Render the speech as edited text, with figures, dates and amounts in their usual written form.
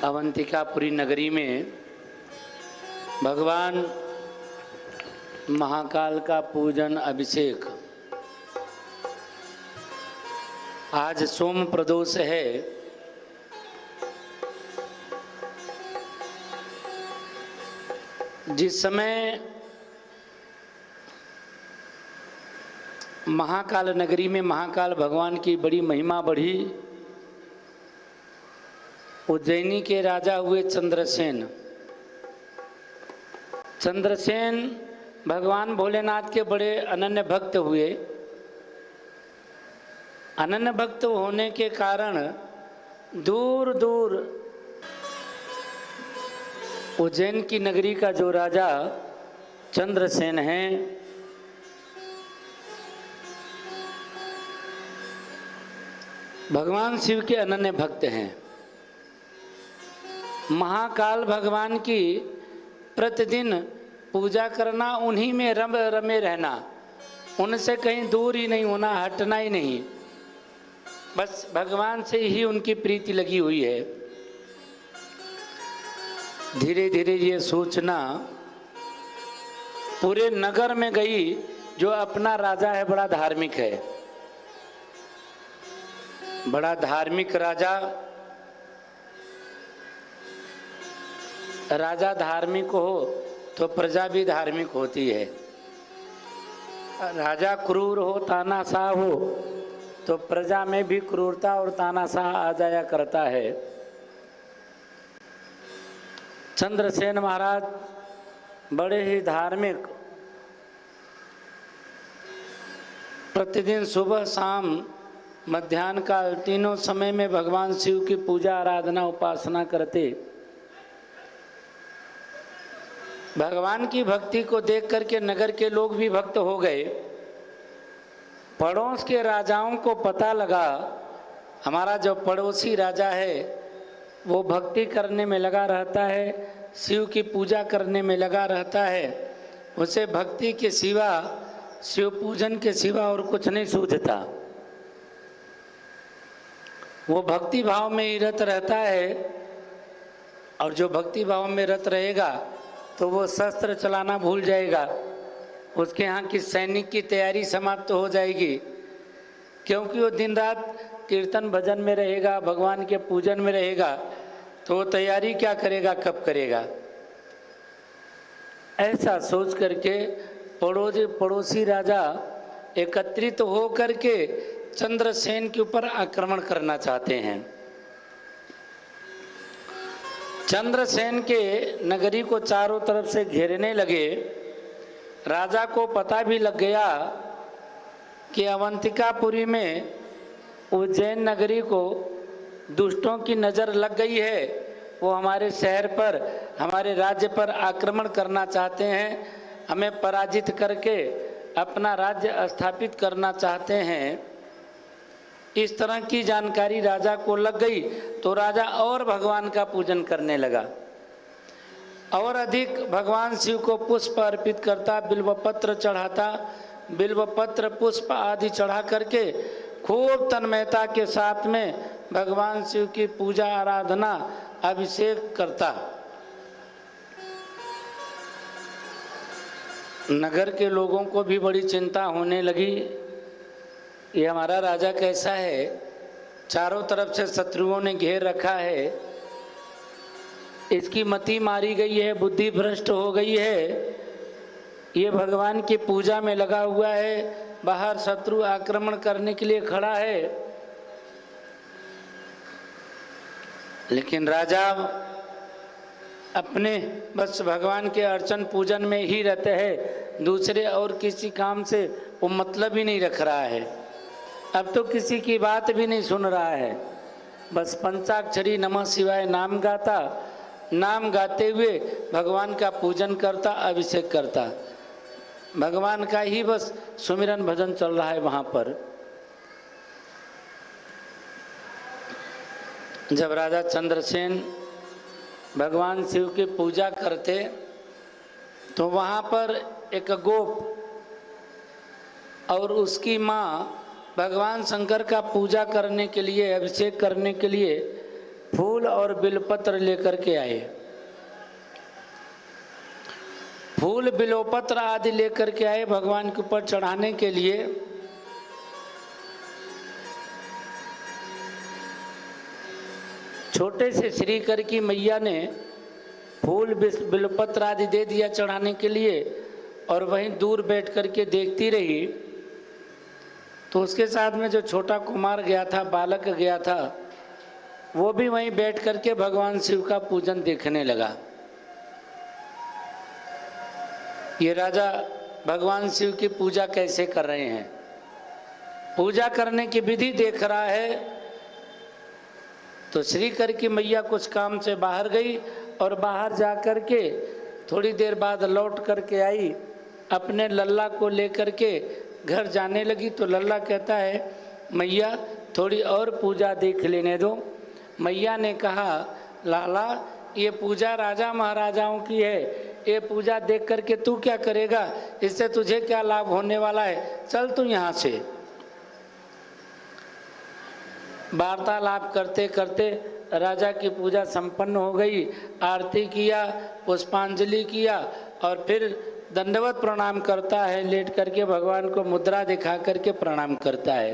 अवंतिकापुरी नगरी में भगवान महाकाल का पूजन अभिषेक। आज सोम प्रदोष है। जिस समय महाकाल नगरी में महाकाल भगवान की बड़ी महिमा बढ़ी, उज्जैनी के राजा हुए चंद्रसेन। चंद्रसेन भगवान भोलेनाथ के बड़े अनन्य भक्त हुए। अनन्य भक्त होने के कारण दूर दूर उज्जैन की नगरी का जो राजा चंद्रसेन है, भगवान शिव के अनन्य भक्त हैं। महाकाल भगवान की प्रतिदिन पूजा करना, उन्हीं में रमे रहना, उनसे कहीं दूर ही नहीं होना, हटना ही नहीं, बस भगवान से ही उनकी प्रीति लगी हुई है। धीरे धीरे ये सूचना पूरे नगर में गई, जो अपना राजा है बड़ा धार्मिक है। बड़ा धार्मिक राजा, राजा धार्मिक हो तो प्रजा भी धार्मिक होती है। राजा क्रूर हो, तानाशाह हो तो प्रजा में भी क्रूरता और तानाशाह आ जाया करता है। चंद्रसेन महाराज बड़े ही धार्मिक, प्रतिदिन सुबह शाम मध्याह्न काल तीनों समय में भगवान शिव की पूजा आराधना उपासना करते। भगवान की भक्ति को देख करके नगर के लोग भी भक्त हो गए। पड़ोस के राजाओं को पता लगा हमारा जो पड़ोसी राजा है वो भक्ति करने में लगा रहता है, शिव की पूजा करने में लगा रहता है, उसे भक्ति के सिवा, शिव पूजन के सिवा और कुछ नहीं सूझता। वो भक्ति भाव में ही रत रहता है, और जो भक्ति भाव में रत रहेगा तो वो शस्त्र चलाना भूल जाएगा। उसके यहाँ की सैनिक की तैयारी समाप्त हो जाएगी, क्योंकि वो दिन रात कीर्तन भजन में रहेगा, भगवान के पूजन में रहेगा, तो वो तैयारी क्या करेगा, कब करेगा। ऐसा सोच करके पड़ोसी राजा एकत्रित हो करके चंद्रसेन के ऊपर आक्रमण करना चाहते हैं। चंद्रसेन के नगरी को चारों तरफ से घेरने लगे। राजा को पता भी लग गया कि अवंतिकापुरी में उज्जैन नगरी को दुष्टों की नज़र लग गई है। वो हमारे शहर पर, हमारे राज्य पर आक्रमण करना चाहते हैं, हमें पराजित करके अपना राज्य स्थापित करना चाहते हैं। इस तरह की जानकारी राजा को लग गई तो राजा और भगवान का पूजन करने लगा, और अधिक भगवान शिव को पुष्प अर्पित करता, बिल्वपत्र चढ़ाता। बिल्वपत्र पुष्प आदि चढ़ा करके खूब तन्मयता के साथ में भगवान शिव की पूजा आराधना अभिषेक करता। नगर के लोगों को भी बड़ी चिंता होने लगी, ये हमारा राजा कैसा है, चारों तरफ से शत्रुओं ने घेर रखा है, इसकी मति मारी गई है, बुद्धि भ्रष्ट हो गई है, ये भगवान की पूजा में लगा हुआ है, बाहर शत्रु आक्रमण करने के लिए खड़ा है। लेकिन राजा अपने बस भगवान के अर्चन पूजन में ही रहते हैं, दूसरे और किसी काम से वो मतलब ही नहीं रख रहा है। अब तो किसी की बात भी नहीं सुन रहा है, बस पंचाक्षरी नमः शिवाय नाम गाता, नाम गाते हुए भगवान का पूजन करता, अभिषेक करता। भगवान का ही बस सुमिरन भजन चल रहा है वहाँ पर। जब राजा चंद्रसेन भगवान शिव की पूजा करते तो वहाँ पर एक गोप और उसकी माँ भगवान शंकर का पूजा करने के लिए, अभिषेक करने के लिए फूल और बिलपत्र लेकर के आए। फूल बिलोपत्र आदि लेकर के आए भगवान के ऊपर चढ़ाने के लिए। छोटे से श्रीकर की मैया ने फूल बिलपत्र आदि दे दिया चढ़ाने के लिए और वहीं दूर बैठ करके देखती रही। तो उसके साथ में जो छोटा कुमार गया था, बालक गया था, वो भी वहीं बैठ करके भगवान शिव का पूजन देखने लगा। ये राजा भगवान शिव की पूजा कैसे कर रहे हैं, पूजा करने की विधि देख रहा है। तो श्रीकर की मैया कुछ काम से बाहर गई और बाहर जा कर के थोड़ी देर बाद लौट करके आई, अपने लल्ला को लेकर के घर जाने लगी। तो लल्ला कहता है, मैया थोड़ी और पूजा देख लेने दो। मैया ने कहा, लाला ये पूजा राजा महाराजाओं की है, ये पूजा देख करके तू क्या करेगा, इससे तुझे क्या लाभ होने वाला है, चल तू यहाँ से। वार्तालाप करते करते राजा की पूजा संपन्न हो गई। आरती किया, पुष्पांजलि किया और फिर दंडवत प्रणाम करता है, लेट करके भगवान को मुद्रा दिखा करके प्रणाम करता है।